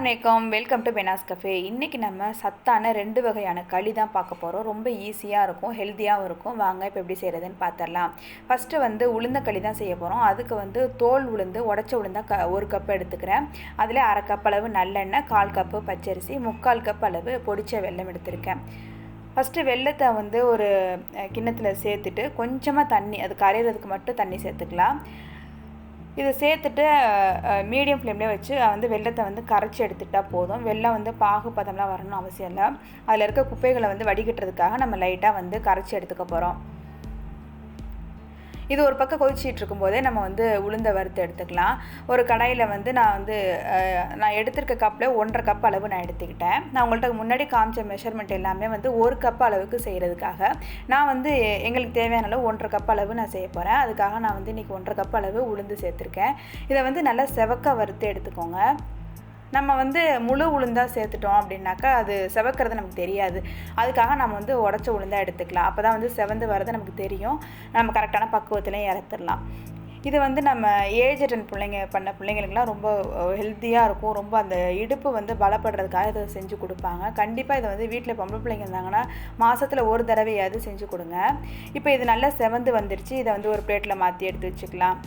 அஸ்ஸலாமு welcome to பெனாஸ் cafe. இன்றைக்கி நம்ம சத்தான 2 வகையான களி தான் பார்க்க போகிறோம். ரொம்ப ஈஸியாக இருக்கும், ஹெல்த்தியாகவும் இருக்கும். வாங்க இப்போ எப்படி செய்கிறதுன்னு பார்த்துடலாம். ஃபஸ்ட்டு உளுந்த களி தான் செய்ய போகிறோம். அதுக்கு தோல் உளுந்து, உடச்ச உளுந்தா 1 கப் எடுத்துக்கிறேன். அதில் 1/2 கப் அளவு நல்லெண்ணெய், 1/4 கப்பு பச்சரிசி, 3/4 கப் அளவு பொடிச்ச வெல்லம் எடுத்திருக்கேன். ஃபஸ்ட்டு வெல்லத்தை ஒரு கிண்ணத்தில் சேர்த்துட்டு கொஞ்சமாக தண்ணி, அது கரையிறதுக்கு மட்டும் தண்ணி சேர்த்துக்கலாம். இதை சேர்த்துட்டு மீடியம் ஃப்ளேம்லேயே வச்சு வெல்லத்தை கரைச்சி எடுத்துட்டால் போதும். வெல்லம் பாகு பதம்லாம் வரணும்னு அவசியம் இல்லை. அதில் இருக்க குப்பைகளை வடிகட்டுறதுக்காக நம்ம லைட்டாக கரைச்சி எடுத்துக்க போகிறோம். இது ஒரு பக்கம் கொதிச்சிட்டு இருக்கும்போதே நம்ம உளுந்த வறுத்து எடுத்துக்கலாம். ஒரு கடாயில் நான் எடுத்திருக்க கப்பில் 1/2 கப் அளவு நான் எடுத்துக்கிட்டேன். நான் உங்கள்கிட்ட முன்னாடி காமிச்ச மெஷர்மெண்ட் எல்லாமே 1 கப் அளவுக்கு செய்கிறதுக்காக நான் எங்களுக்கு தேவையான அளவு 1/2 கப் அளவு நான் செய்ய போகிறேன். அதுக்காக நான் இன்றைக்கி 1/2 கப் அளவு உளுந்து சேர்த்துருக்கேன். இதை நல்லா செவக்க வறுத்து எடுத்துக்கோங்க. நம்ம முழு உளுந்தாக சேர்த்துட்டோம் அப்படின்னாக்கா அது செவக்கிறது நமக்கு தெரியாது. அதுக்காக நம்ம உடச்ச உளுந்தாக எடுத்துக்கலாம். அப்போ தான் செவந்து வர்றது நமக்கு தெரியும். நம்ம கரெக்டான பக்குவத்துலேயும் இறத்துடலாம். இது நம்ம ஏஜ் அட்டன் பிள்ளைங்களுக்குலாம் ரொம்ப ஹெல்த்தியாக இருக்கும். ரொம்ப அந்த இடுப்பு பலப்படுறதுக்காக இதை செஞ்சு கொடுப்பாங்க. கண்டிப்பாக இதை வீட்டில் பொம்பளை பிள்ளைங்க இருந்தாங்கன்னா மாதத்தில் ஒரு தடவையாவது செஞ்சு கொடுங்க. இப்போ இது நல்லா செவந்து வந்துருச்சு. இதை ஒரு பிளேட்டில் மாற்றி எடுத்து வச்சுக்கலாம்.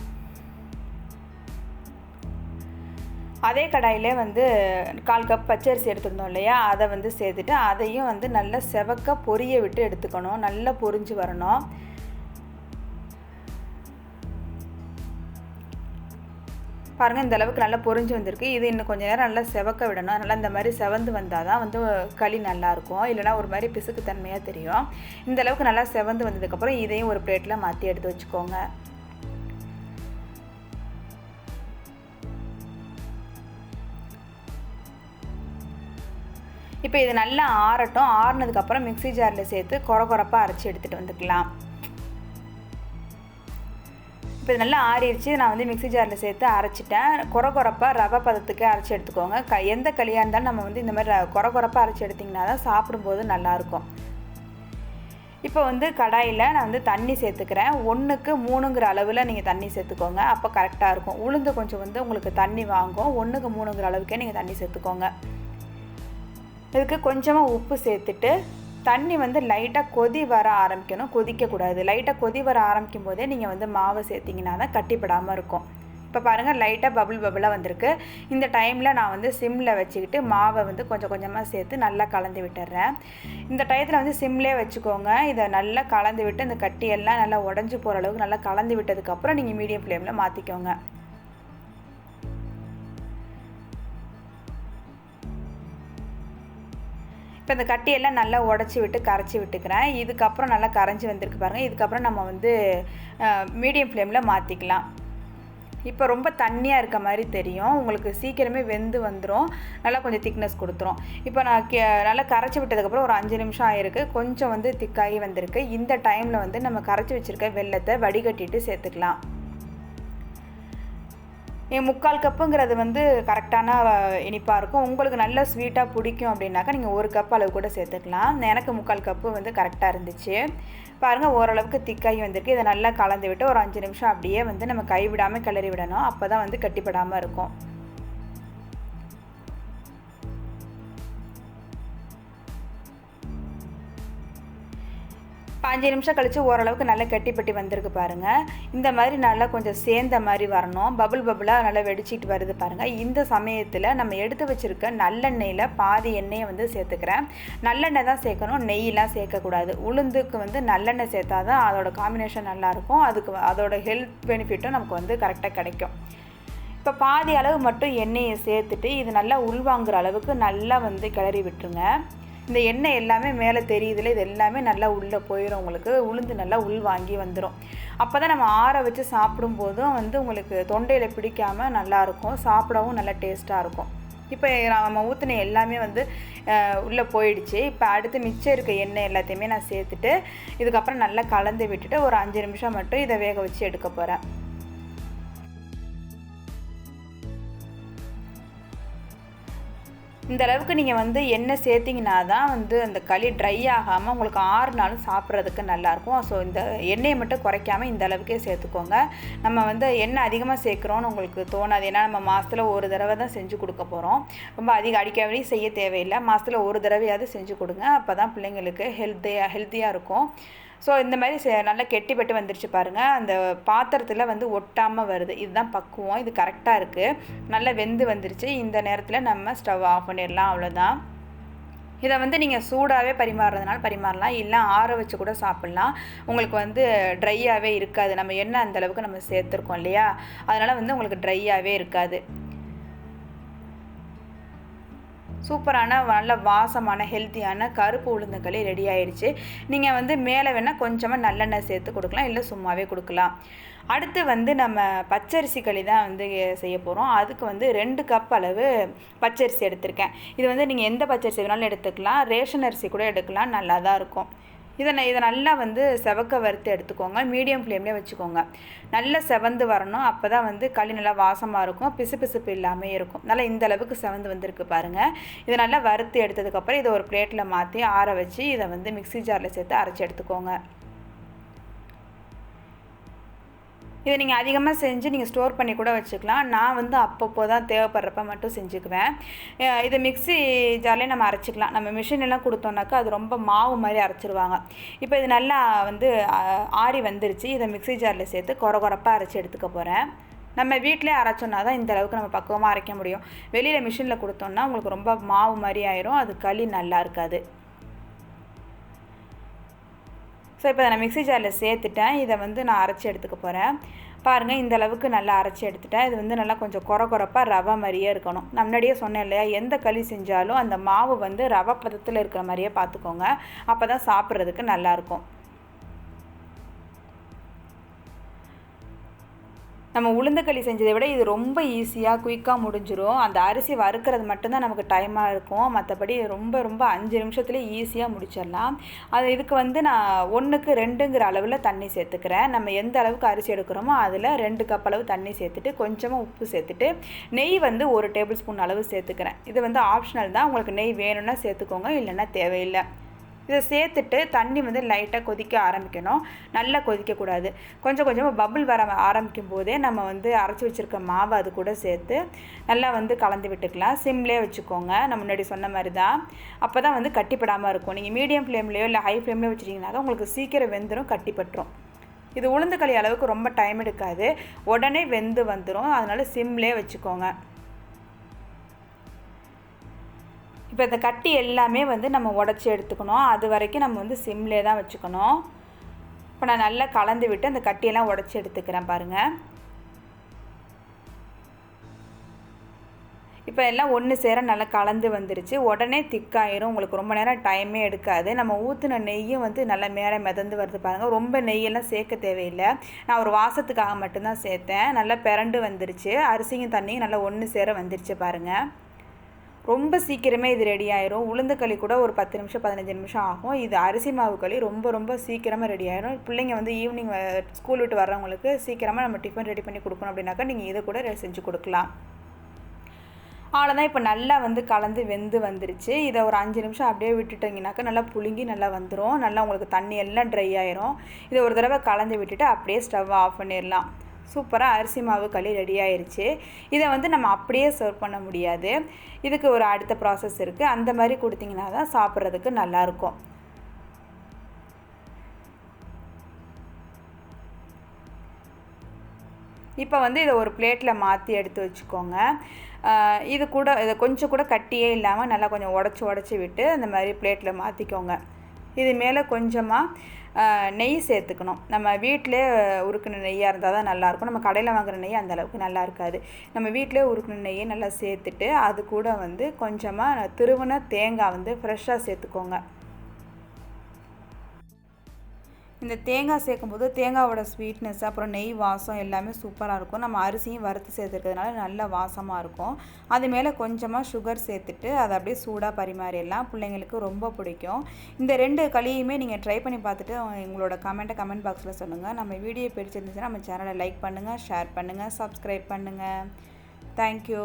அதே கடாயிலே 1/4 கப் பச்சரிசி எடுத்துருந்தோம் இல்லையா, அதை சேர்த்துட்டு அதையும் நல்லா செவக்க பொரிய விட்டு எடுத்துக்கணும். நல்லா பொரிஞ்சு வரணும். பாருங்கள், இந்த அளவுக்கு நல்லா பொரிஞ்சு வந்திருக்கு. இது இன்னும் கொஞ்சம் நேரம் நல்லா செவக்க விடணும். அதனால் இந்த மாதிரி செவந்து வந்தால் தான் களி நல்லாயிருக்கும். இல்லைனா ஒரு மாதிரி பிசுக்கு தன்மையாக தெரியும். இந்த அளவுக்கு நல்லா செவந்து வந்ததுக்கப்புறம் இதையும் ஒரு பிளேட்டில் மாற்றி எடுத்து வச்சுக்கோங்க. இப்போ இது நல்லா ஆறட்டும். ஆறுனதுக்கப்புறம் மிக்ஸி ஜாரில் சேர்த்து கொரப்பாக அரைச்சி எடுத்துகிட்டு வந்துக்கலாம். இப்போ இது நல்லா ஆறிடுச்சு. நான் மிக்ஸி ஜாரில் சேர்த்து அரைச்சிட்டேன். கொரப்பாக ரவை பதத்துக்கு அரைச்சி எடுத்துக்கோங்க. எந்த களியாக இருந்தாலும் நம்ம இந்த மாதிரி கொரப்பாக அரைச்சி எடுத்திங்கன்னா தான் சாப்பிடும்போது நல்லாயிருக்கும். இப்போ கடாயில் நான் தண்ணி சேர்த்துக்கிறேன். 1க்கு 3ங்கிற அளவில் நீங்கள் தண்ணி சேர்த்துக்கோங்க. அப்போ கரெக்டாக இருக்கும். உளுந்து கொஞ்சம் உங்களுக்கு தண்ணி வாங்கும். 1க்கு 3ங்கிற அளவுக்கே நீங்கள் தண்ணி சேர்த்துக்கோங்க. இதுக்கு கொஞ்சமாக உப்பு சேர்த்துட்டு தண்ணி லைட்டாக கொதி வர ஆரம்பிக்கணும். கொதிக்கக்கூடாது. லைட்டாக கொதி வர ஆரம்பிக்கும் போதே நீங்கள் மாவை சேர்த்திங்கன்னா தான் கட்டிப்படாமல் இருக்கும். இப்போ பாருங்கள், லைட்டாக பபுளாக வந்திருக்கு. இந்த டைமில் நான் சிம்மில் வச்சுக்கிட்டு மாவை கொஞ்சம் கொஞ்சமாக சேர்த்து நல்லா கலந்து விட்டுறேன். இந்த டயத்தில் சிம்லேயே வச்சுக்கோங்க. இதை நல்லா கலந்து விட்டு இந்த கட்டியெல்லாம் நல்லா உடஞ்சி போகிற அளவுக்கு நல்லா கலந்து விட்டதுக்கப்புறம் நீங்கள் மீடியம் ஃப்ளேமில் மாற்றிக்கோங்க. இப்போ இந்த கட்டியெல்லாம் நல்லா உடச்சி விட்டு கரைச்சி விட்டுக்கிறேன். இதுக்கப்புறம் நல்லா கரைஞ்சி வந்திருக்கு பாருங்கள். இதுக்கப்புறம் நம்ம மீடியம் ஃப்ளேமில் மாற்றிக்கலாம். இப்போ ரொம்ப தண்ணியாக இருக்க மாதிரி தெரியும். உங்களுக்கு சீக்கிரமே வெந்து வந்துடும். நல்லா கொஞ்சம் திக்னஸ் கொடுத்துரும். இப்போ நான் நல்லா கரைச்சி விட்டதுக்கப்புறம் ஒரு 5 நிமிஷம் ஆகிருக்கு. கொஞ்சம் திக்காகி வந்திருக்கு. இந்த டைமில் நம்ம கரைச்சி வச்சுருக்க வெல்லத்தை வடிகட்டிட்டு சேர்த்துக்கலாம். 3/4 கப்புங்கிறது கரெக்டான இனிப்பாக இருக்கும். உங்களுக்கு நல்ல ஸ்வீட்டாக பிடிக்கும் அப்படின்னாக்கா நீங்கள் 1 கப் அளவு கூட சேர்த்துக்கலாம். எனக்கு 3/4 கப்பு கரெக்டாக இருந்துச்சு. பாருங்கள், ஓரளவுக்கு திக்காகி வந்திருக்கு. இதை நல்லா கலந்து விட்டு ஒரு 5 நிமிஷம் அப்படியே நம்ம கைவிடாமல் கிளறி விடணும். அப்போ தான் கட்டிப்படாமல் இருக்கும். இப்போ 5 நிமிஷம் கழித்து ஓரளவுக்கு நல்லா கட்டிப்பட்டி வந்திருக்கு பாருங்கள். இந்த மாதிரி நல்லா கொஞ்சம் சேர்ந்த மாதிரி வரணும். பபுளாக நல்லா வெடிச்சிட்டு வருது பாருங்கள். இந்த சமயத்தில் நம்ம எடுத்து வச்சுருக்க நல்லெண்ணெயில் பாதி எண்ணெயை சேர்த்துக்கிறேன். நல்லெண்ணெய் தான் சேர்க்கணும், நெய்யெலாம் சேர்க்கக்கூடாது. உளுந்துக்கு நல்லெண்ணெய் சேர்த்தா தான் அதோட காம்பினேஷன் நல்லாயிருக்கும். அதோட ஹெல்த் பெனிஃபிட்டும் நமக்கு கரெக்டாக கிடைக்கும். இப்போ பாதி அளவு மட்டும் எண்ணெயை சேர்த்துட்டு இது நல்லா உள்வாங்குற அளவுக்கு நல்லா கிளறி விட்டுருங்க. இந்த எண்ணெய் எல்லாமே மேலே தெரியுதுல, இது எல்லாமே நல்லா உள்ளே போயிடும். உங்களுக்கு உளுந்து நல்லா உள் வாங்கி வந்துடும். அப்போ தான் நம்ம ஆற வச்சு சாப்பிடும்போதும் உங்களுக்கு தொண்டையில் பிடிக்காமல் நல்லாயிருக்கும். சாப்பிடவும் நல்லா டேஸ்ட்டாக இருக்கும். இப்போ நம்ம ஊற்றின எல்லாமே உள்ளே போயிடுச்சு. இப்போ அடுத்து மிச்சம் இருக்க எண்ணெய் எல்லாத்தையுமே நான் சேர்த்துட்டு இதுக்கப்புறம் நல்லா கலந்து விட்டுட்டு ஒரு 5 நிமிஷம் மட்டும் இதை வேக வச்சு எடுக்க போகிறேன். இந்த அளவுக்கு நீங்கள் வந்து எண்ணெய் சேர்த்திங்கன்னா தான் வந்து அந்த களி ட்ரை ஆகாமல் உங்களுக்கு 6 நாளும் சாப்பிட்றதுக்கு நல்லாயிருக்கும். ஸோ இந்த எண்ணெயை மட்டும் குறைக்காமல் இந்த அளவுக்கே சேர்த்துக்கோங்க. நம்ம வந்து எண்ணெய் அதிகமாக சேர்க்குறோன்னு உங்களுக்கு தோணாது. ஏன்னா நம்ம மாதத்தில் ஒரு தடவை தான் செஞ்சு கொடுக்க போகிறோம். ரொம்ப அடிக்கடி செய்ய தேவையில்லை. மாதத்தில் ஒரு தடவையாவது செஞ்சு கொடுங்க. அப்போ தான் பிள்ளைங்களுக்கு ஹெல்த்தியாக இருக்கும். ஸோ இந்த மாதிரி நல்லா கெட்டிப்பட்டு வந்துருச்சு பாருங்கள். அந்த பாத்திரத்தில் வந்து ஒட்டாமல் வருது. இதுதான் பக்குவம். இது கரெக்டாக இருக்குது. நல்லா வெந்து வந்துருச்சு. இந்த நேரத்தில் நம்ம ஸ்டவ் ஆஃப் பண்ணிடலாம். அவ்வளோதான். இதை வந்து நீங்கள் சூடாகவே பரிமாறுறதுனால பரிமாறலாம், இல்லை ஆற வச்சு கூட சாப்பிட்லாம். உங்களுக்கு வந்து ட்ரையாகவே இருக்காது. நம்ம எண்ணெய் அந்தளவுக்கு நம்ம சேர்த்துருக்கோம் இல்லையா, அதனால் வந்து உங்களுக்கு ட்ரையாகவே இருக்காது. சூப்பரான நல்ல வாசமான ஹெல்த்தியான கருப்பு உளுந்தங்களி ரெடி ஆயிடுச்சு. நீங்கள் வந்து மேலே வேணால் கொஞ்சமாக நல்லெண்ணெய் சேர்த்து கொடுக்கலாம், இல்லை சும்மாவே கொடுக்கலாம். அடுத்து வந்து நம்ம பச்சரிசி களி தான் வந்து செய்ய போகிறோம். அதுக்கு வந்து 2 கப் அளவு பச்சரிசி எடுத்திருக்கேன். இது வந்து நீங்கள் எந்த பச்சரிசி வேணாலும் எடுத்துக்கலாம், ரேஷன் அரிசி கூட எடுக்கலாம், நல்லா தான் இருக்கும். இதை நல்லா வந்து செவக்க வறுத்து எடுத்துக்கோங்க. மீடியம் ஃப்ளேம்லேயே வச்சுக்கோங்க. நல்லா செவந்து வரணும். அப்போ தான் வந்து களி நல்லா வாசமாக இருக்கும், பிசுபிசுப்பு இல்லாமல் இருக்கும். நல்லா இந்த அளவுக்கு செவந்து வந்திருக்கு பாருங்கள். இதை நல்லா வறுத்து எடுத்ததுக்கப்புறம் இதை ஒரு பிளேட்டில் மாற்றி ஆற வச்சு இதை வந்து மிக்ஸி ஜாரில் சேர்த்து அரைச்சி எடுத்துக்கோங்க. இதை நீங்கள் அதிகமாக செஞ்சு நீங்கள் ஸ்டோர் பண்ணி கூட வச்சுக்கலாம். நான் வந்து அப்பப்போ தான் தேவைப்படுறப்ப மட்டும் செஞ்சுக்குவேன். இதை மிக்ஸி ஜார்லேயே நம்ம அரைச்சிக்கலாம். நம்ம மிஷினெல்லாம் கொடுத்தோம்னாக்கா அது ரொம்ப மாவு மாதிரி அரைச்சிருவாங்க. இப்போ இது நல்லா வந்து ஆறி வந்துருச்சு. இதை மிக்ஸி ஜாரில் சேர்த்து கொரப்பாக அரைச்சி எடுத்துக்க போகிறேன். நம்ம வீட்டிலே அரைச்சோன்னா தான் இந்த அளவுக்கு நம்ம பக்குவமாக அரைக்க முடியும். வெளியில் மிஷினில் கொடுத்தோம்னா உங்களுக்கு ரொம்ப மாவு மாதிரி ஆயிரும், அது களி நல்லா இருக்காது. ஸோ இப்போ நான் மிக்ஸி ஜாரில் சேர்த்துட்டேன். இதை வந்து நான் அரைச்சி எடுத்துக்க போகிறேன். பாருங்கள், இந்த அளவுக்கு நல்லா அரைச்சி எடுத்துட்டேன். இது வந்து நல்லா கொஞ்சம் கொரப்பாக ரவை மாதிரியே இருக்கணும். நான் முன்னாடியே சொன்னேன் இல்லையா, எந்த களி செஞ்சாலும் அந்த மாவு வந்து ரவை பதத்தில் இருக்கிற மாதிரியே பார்த்துக்கோங்க. அப்போ தான் சாப்பிட்றதுக்கு நல்லாயிருக்கும். நம்ம உளுந்தக்களி செஞ்சதை விட இது ரொம்ப ஈஸியாக குயிக்காக முடிஞ்சிடும். அந்த அரிசி வறுக்கிறது மட்டும்தான் நமக்கு டைமாக இருக்கும். மற்றபடி ரொம்ப 5 நிமிஷத்துலேயே ஈஸியாக முடிச்சிடலாம். இதுக்கு வந்து நான் 1க்கு 2ங்கிற அளவில் தண்ணி சேர்த்துக்கிறேன். நம்ம எந்த அளவுக்கு அரிசி எடுக்கிறோமோ அதில் 2 கப் அளவு தண்ணி சேர்த்துட்டு கொஞ்சமாக உப்பு சேர்த்துட்டு நெய் வந்து 1 டேபிள் ஸ்பூன் அளவு சேர்த்துக்கிறேன். இது வந்து ஆப்ஷனல் தான். உங்களுக்கு நெய் வேணும்னா சேர்த்துக்கோங்க, இல்லைன்னா தேவையில்லை. இதை சேர்த்துட்டு தண்ணி வந்து லைட்டாக கொதிக்க ஆரம்பிக்கணும். நல்லா கொதிக்கக்கூடாது. கொஞ்சமாக பபுள் வர ஆரம்பிக்கும் போதே நம்ம வந்து அரைச்சி வச்சுருக்க மாவு அது கூட சேர்த்து நல்லா வந்து கலந்து விட்டுக்கலாம். சிம்லேயே வச்சுக்கோங்க, நான் முன்னாடி சொன்ன மாதிரி தான். அப்போ தான் வந்து கட்டிப்படாமல் இருக்கும். நீங்கள் மீடியம் ஃப்ளேம்லேயோ இல்லை ஹை ஃப்ளேம்லேயோ வச்சுட்டிங்கனாக்கா உங்களுக்கு சீக்கிரம் வெந்துடும், கட்டிப்பட்டுரும். இது உளுந்தக்களி அளவுக்கு ரொம்ப டைம் எடுக்காது, உடனே வெந்து வந்துடும். அதனால் சிம்லேயே வச்சுக்கோங்க. இப்போ இந்த கட்டி எல்லாமே வந்து நம்ம உடச்சி எடுத்துக்கணும். அது வரைக்கும் நம்ம வந்து சிம்லே தான் வச்சுக்கணும். இப்போ நான் நல்லா கலந்து விட்டு அந்த கட்டியெல்லாம் உடச்சி எடுத்துக்கிறேன் பாருங்கள். இப்போ எல்லாம் ஒன்று சேர நல்லா கலந்து வந்துருச்சு. உடனே திக்காயிரும், உங்களுக்கு ரொம்ப நேரம் டைமே எடுக்காது. நம்ம ஊற்றின நெய்யும் வந்து நல்லா மேலே மிதந்து வருது பாருங்கள். ரொம்ப நெய்யெல்லாம் சேர்க்க தேவையில்லை. நான் ஒரு வாசத்துக்காக மட்டும்தான் சேர்த்தேன். நல்லா பிறண்டு வந்துருச்சு. அரிசியும் தண்ணியும் நல்லா ஒன்று சேர வந்துருச்சு பாருங்கள். ரொம்ப சீக்கிரமே இது ரெடி ஆயிரும். உளுந்தக்களி கூட ஒரு 10 நிமிஷம் 15 நிமிஷம் ஆகும். இது அரிசி மாவு களி ரொம்ப சீக்கிரமாக ரெடி ஆயிரும். பிள்ளைங்க வந்து ஈவினிங் ஸ்கூல் விட்டு வர்றவங்களுக்கு சீக்கிரமாக நம்ம டிஃபன் ரெடி பண்ணி கொடுக்கணும் அப்படின்னாக்கா நீங்கள் இதை கூட செஞ்சு கொடுக்கலாம். அவ்வளோதான். இப்போ நல்லா வந்து கலந்து வெந்து வந்துருச்சு. இதை ஒரு 5 நிமிஷம் அப்படியே விட்டுட்டிங்கனாக்கா நல்லா புழுங்கி நல்லா வந்துடும். நல்லா உங்களுக்கு தண்ணி எல்லாம் ட்ரை ஆயிரும். இதை ஒரு தடவை கலந்து விட்டுட்டு அப்படியே ஸ்டவ் ஆஃப் பண்ணிடலாம். சூப்பராக அரிசி மாவு களி ரெடி ஆயிடுச்சு. இதை வந்து நம்ம அப்படியே சர்வ் பண்ண முடியாது. இதுக்கு ஒரு அடுத்த ப்ராசஸ் இருக்குது. அந்த மாதிரி கொடுத்தீங்கன்னா தான் சாப்பிட்றதுக்கு நல்லாயிருக்கும். இப்போ வந்து இதை ஒரு பிளேட்டில் மாற்றி எடுத்து வச்சுக்கோங்க. இது கூட இதை கொஞ்சம் கூட கட்டியே இல்லாமல் நல்லா கொஞ்சம் உடச்சி விட்டு அந்த மாதிரி பிளேட்டில் மாற்றிக்கோங்க. இது மேலே கொஞ்சமாக நெய் சேர்த்துக்கணும். நம்ம வீட்டிலே உருக்குன நெய்யாக இருந்தால் தான் நல்லாயிருக்கும். நம்ம கடையில் வாங்குகிற நெய் அந்தளவுக்கு நல்லா இருக்காது. நம்ம வீட்டிலே உருக்குன நெய்யை நல்லா சேர்த்துட்டு அது கூட வந்து கொஞ்சமாக திருவுன தேங்காய் வந்து ஃப்ரெஷ்ஷாக சேர்த்துக்கோங்க. இந்த தேங்காய் சேர்க்கும்போது தேங்காயோட ஸ்வீட்னஸ் அப்புறம் நெய் வாசம் எல்லாமே சூப்பராக இருக்கும். நம்ம அரிசியும் வறுத்து சேர்த்துக்கிறதுனால நல்ல வாசமாக இருக்கும். அது மேலே கொஞ்சமாக சுகர் சேர்த்துட்டு அதை அப்படியே சூடாக பரிமாறிடலாம். பிள்ளைங்களுக்கு ரொம்ப பிடிக்கும். இந்த 2 களியுமே நீங்கள் ட்ரை பண்ணி பார்த்துட்டு உங்களோட கமெண்ட் பாக்ஸில் சொல்லுங்கள். நம்ம வீடியோ பிடிச்சிருந்துச்சுன்னா நம்ம சேனலை லைக் பண்ணுங்கள், ஷேர் பண்ணுங்கள், சப்ஸ்கிரைப் பண்ணுங்கள். தேங்க்யூ.